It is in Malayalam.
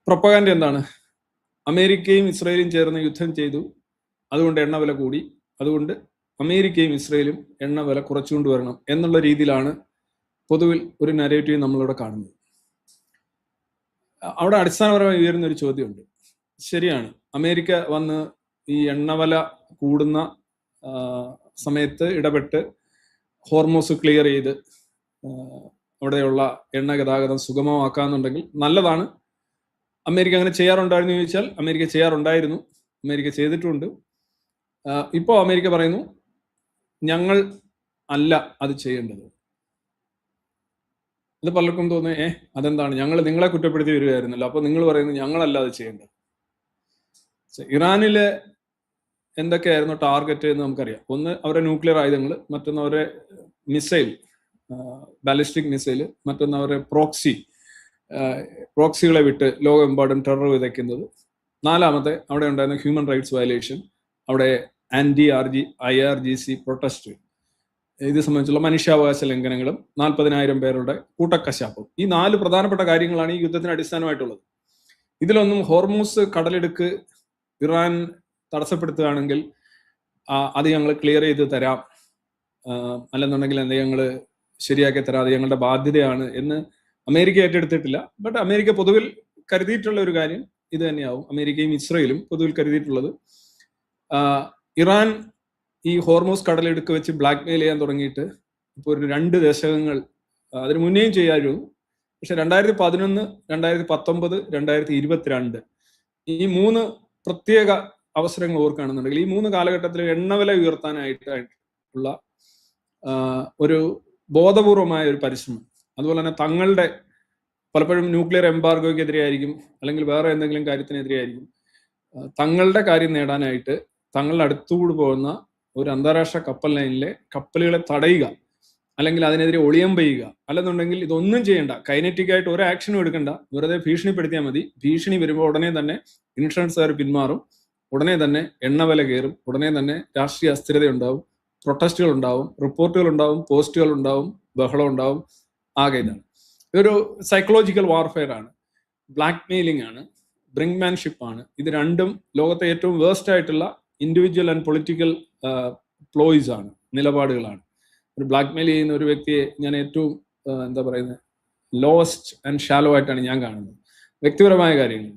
പ്രൊപ്പഗാൻഡ എന്താണ്? അമേരിക്കയും ഇസ്രയേലും ചേർന്ന് യുദ്ധം ചെയ്തു, അതുകൊണ്ട് എണ്ണ വില കൂടി, അതുകൊണ്ട് അമേരിക്കയും ഇസ്രയേലും എണ്ണ വില കുറച്ചുകൊണ്ട് വരണം എന്നുള്ള രീതിയിലാണ് പൊതുവിൽ ഒരു നരേറ്റീവ് നമ്മളിവിടെ കാണുന്നത്. അവിടെ അടിസ്ഥാനപരമായി ഉയരുന്ന ഒരു ചോദ്യമുണ്ട്. ശരിയാണ്, അമേരിക്ക വന്ന് ഈ എണ്ണവില കൂടുന്ന സമയത്ത് ഇടപെട്ട് ഹോർമോസ് ക്ലിയർ ചെയ്ത് അവിടെയുള്ള എണ്ണ ഗതാഗതം സുഗമമാക്കാന്നുണ്ടെങ്കിൽ നല്ലതാണ്. അമേരിക്ക അങ്ങനെ ചെയ്യാറുണ്ടായിരുന്നു ചോദിച്ചാൽ അമേരിക്ക ചെയ്യാറുണ്ടായിരുന്നു, അമേരിക്ക ചെയ്തിട്ടുണ്ട്. ഇപ്പോൾ അമേരിക്ക പറയുന്നു ഞങ്ങൾ അല്ല അത് ചെയ്യേണ്ടത്. ഇത് പലർക്കും തോന്നുന്നു അതെന്താണ്, ഞങ്ങൾ നിങ്ങളെ കുറ്റപ്പെടുത്തി വരികയായിരുന്നല്ലോ, അപ്പോൾ നിങ്ങൾ പറയുന്നു ഞങ്ങളല്ല അത് ചെയ്യേണ്ടത്. ഇറാനിലെ എന്തൊക്കെയായിരുന്നു ടാർഗറ്റ് എന്ന് നമുക്കറിയാം. ഒന്ന് അവരുടെ ന്യൂക്ലിയർ ആയുധങ്ങൾ, മറ്റൊന്ന് അവരുടെ മിസൈൽ, ബാലിസ്റ്റിക് മിസൈൽ, മറ്റൊന്ന് അവരുടെ പ്രോക്സികളെ വിട്ട് ലോകമെമ്പാടും ടെറർ വിതയ്ക്കുന്നത്. നാലാമത്തെ അവിടെ ഉണ്ടായിരുന്ന ഹ്യൂമൻ റൈറ്റ്സ് വയലേഷൻ, അവിടെ IRGC പ്രൊട്ടസ്റ്റ്, ഇത് സംബന്ധിച്ചുള്ള മനുഷ്യാവകാശ ലംഘനങ്ങളും 40,000 പേരുടെ കൂട്ടക്കശാപ്പും. ഈ 4 പ്രധാനപ്പെട്ട കാര്യങ്ങളാണ് ഈ യുദ്ധത്തിന് അടിസ്ഥാനമായിട്ടുള്ളത്. ഇതിലൊന്നും ഹോർമൂസ് കടലിടുക്ക് ഇറാൻ തടസ്സപ്പെടുത്തുകയാണെങ്കിൽ അത് ഞങ്ങൾ ക്ലിയർ ചെയ്ത് തരാം, അല്ലെന്നുണ്ടെങ്കിൽ എന്ത് ഞങ്ങൾ ശരിയാക്കി തരാം, അത് ഞങ്ങളുടെ ബാധ്യതയാണ് എന്ന് അമേരിക്ക ഏറ്റെടുത്തിട്ടില്ല. ബട്ട് അമേരിക്ക പൊതുവിൽ കരുതിയിട്ടുള്ള ഒരു കാര്യം ഇത് തന്നെയാവും. അമേരിക്കയും ഇസ്രയേലും പൊതുവിൽ കരുതിയിട്ടുള്ളത് ഇറാൻ ഈ ഹോർമൂസ് കടലിടുക്ക് വെച്ച് ബ്ലാക്ക് മെയിൽ ചെയ്യാൻ തുടങ്ങിയിട്ട് ഇപ്പോൾ ഒരു 2 ദശകങ്ങൾ അതിന് മുന്നേയും ചെയ്യാമായിരുന്നു. പക്ഷെ 2011, 2019, 2022 ഈ 3 പ്രത്യേക അവസരങ്ങൾ ഓർക്കുകയാണെന്നുണ്ടെങ്കിൽ ഈ 3 കാലഘട്ടത്തിൽ എണ്ണവില ഉയർത്താനായിട്ടുള്ള ഒരു ബോധപൂർവമായ ഒരു പരിശ്രമം, അതുപോലെ തന്നെ തങ്ങളുടെ പലപ്പോഴും ന്യൂക്ലിയർ എംബാർഗോയ്ക്കെതിരെ ആയിരിക്കും, അല്ലെങ്കിൽ വേറെ എന്തെങ്കിലും കാര്യത്തിനെതിരെ ആയിരിക്കും, തങ്ങളുടെ കാര്യം നേടാനായിട്ട് തങ്ങളുടെ അടുത്തുകൂടി പോകുന്ന ഒരു അന്താരാഷ്ട്ര കപ്പൽ ലൈനിലെ കപ്പലുകളെ തടയുക, അല്ലെങ്കിൽ അതിനെതിരെ ഒളിയം പെയ്യുക, അല്ലെന്നുണ്ടെങ്കിൽ ഇതൊന്നും ചെയ്യേണ്ട, കൈനറ്റിക് ആയിട്ട് ഒരു ആക്ഷനും എടുക്കണ്ട, വെറുതെ ഭീഷണിപ്പെടുത്തിയാൽ മതി. ഭീഷണി വരുമ്പോൾ ഉടനെ തന്നെ ഇൻഷുറൻസുകാർ പിന്മാറും, ഉടനെ തന്നെ എണ്ണവില കയറും, ഉടനെ തന്നെ രാഷ്ട്രീയ അസ്ഥിരത ഉണ്ടാവും, പ്രൊട്ടസ്റ്റുകൾ ഉണ്ടാവും, റിപ്പോർട്ടുകൾ ഉണ്ടാവും, പോസ്റ്റുകൾ ഉണ്ടാവും, ബഹളം ഉണ്ടാവും. ആകെ ഇതൊരു സൈക്കോളജിക്കൽ വാർഫെയർ ആണ്, ബ്ലാക്ക് മെയിലിംഗ് ആണ്, ബ്രിങ്ക്മാൻഷിപ്പ് ആണ്. ഇത് രണ്ടും ലോകത്തെ ഏറ്റവും വേഴ്സ്റ്റ് ആയിട്ടുള്ള ഇൻഡിവിജ്വൽ ആൻഡ് പൊളിറ്റിക്കൽ പ്ലോയ്സ് ആണ്, നിലപാടുകളാണ്. ഒരു ബ്ലാക്ക് മെയിൽ ചെയ്യുന്ന ഒരു വ്യക്തിയെ ഞാൻ ഏറ്റവും ലോവസ്റ്റ് ആൻഡ് ഷാലോ ആയിട്ടാണ് ഞാൻ കാണുന്നത്. വ്യക്തിപരമായ കാര്യങ്ങൾ